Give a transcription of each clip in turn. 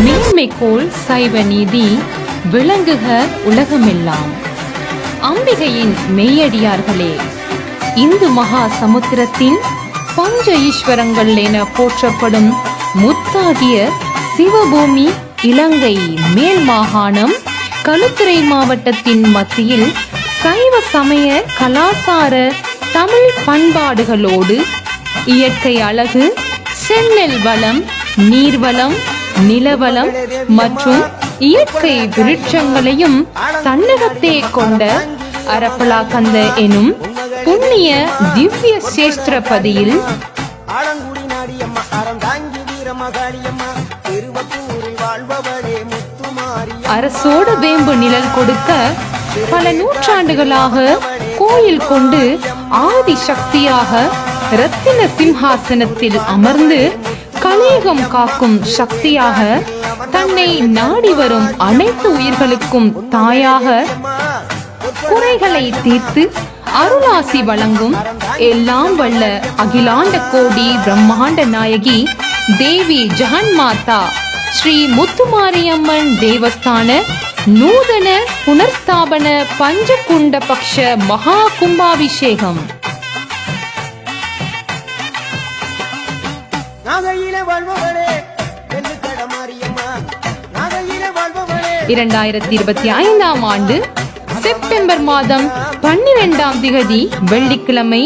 மேன்மைக்கோள் சைவ நீதி விளங்குக உலகமெல்லாம். அம்பிகையின் மெய்யடியார்களே, இந்து மகா சமுத்திரத்தில் பஞ்ச ஈஸ்வரங்கள் என போற்றப்படும் முத்தாகிய சிவபூமி இலங்கை மேல் மாகாணம் களுத்துறை மாவட்டத்தின் மத்தியில் சைவ சமய கலாசார தமிழ் பண்பாடுகளோடு இயற்கை அழகு, செந்நெல் வளம், நீர்வளம், நிலவளம் மற்றும் இயற்கை விருட்சங்களையும் தன்னகத்தே கொண்ட அரப்பலாகந்த எனும் புண்ணிய திவ்ய சேஸ்திரபதியில் அரசோடு வேம்பு நிழல் கொடுக்க பல நூற்றாண்டுகளாக கோயில் கொண்டு ஆதி சக்தியாக ரத்தின சிம்ஹாசனத்தில் அமர்ந்து கலியுகம் காக்கும் சக்தியாக தன்னை நாடி வரும் அனைத்து உயிர்களுக்கும் தாயாக குறைகளை தீர்த்து அருளாசி வழங்கும் எல்லாம் வல்ல அகிலாண்ட கோடி பிரம்மாண்ட நாயகி தேவி ஜெகன்மாதா ஸ்ரீ முத்துமாரியம்மன் தேவஸ்தான நூதன புனர்ஸ்தாபன பஞ்சகுண்ட பக்ஷ மகா கும்பாபிஷேகம் 2025 ஆண்டு செப்டம்பர் மாதம் 12ஆம் திகதி வெள்ளிக்கிழமை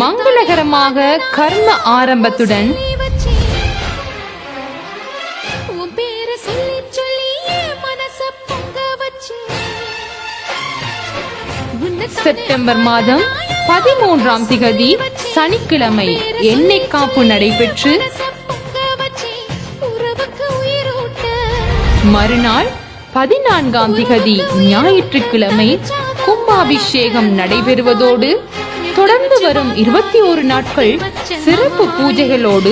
மங்களகரமாக கர்ம ஆரம்பத்துடன் செப்டம்பர் மாதம் 13ஆம் திகதி சனிக்கிழமை எண்ணெய் காப்பு நடைபெற்று மறுநாள் 14ஆம் திகதி ஞாயிற்றுக்கிழமை கும்பாபிஷேகம் நடைபெறுவதோடு தொடர்ந்து வரும் 21 நாட்கள் சிறப்பு பூஜைகளோடு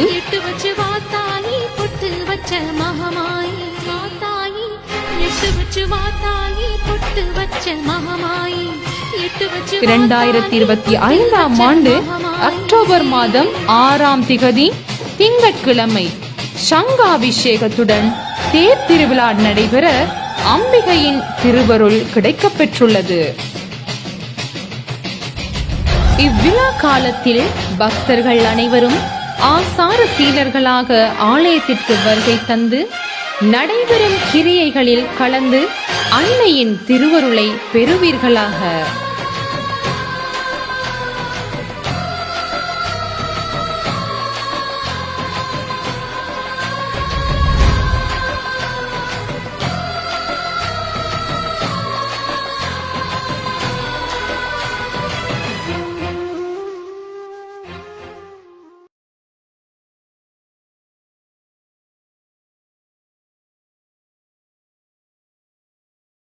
ஆண்டு அக்டோபர் மாதம் 6ஆம் திகதி திங்கட்கிழமை சங்காபிஷேகத்துடன் தேர் திருவிழா நடைபெற அம்பிகையின் திருவருள் கிடைக்கப் பெற்றுள்ளது. இவ்விழா காலத்தில் பக்தர்கள் அனைவரும் ஆசார சீலர்களாக ஆலயத்திற்கு வருகை தந்து நடைபெறும் கிரியைகளில் கலந்து அன்னையின் திருவருளை பெறுவீர்களாக.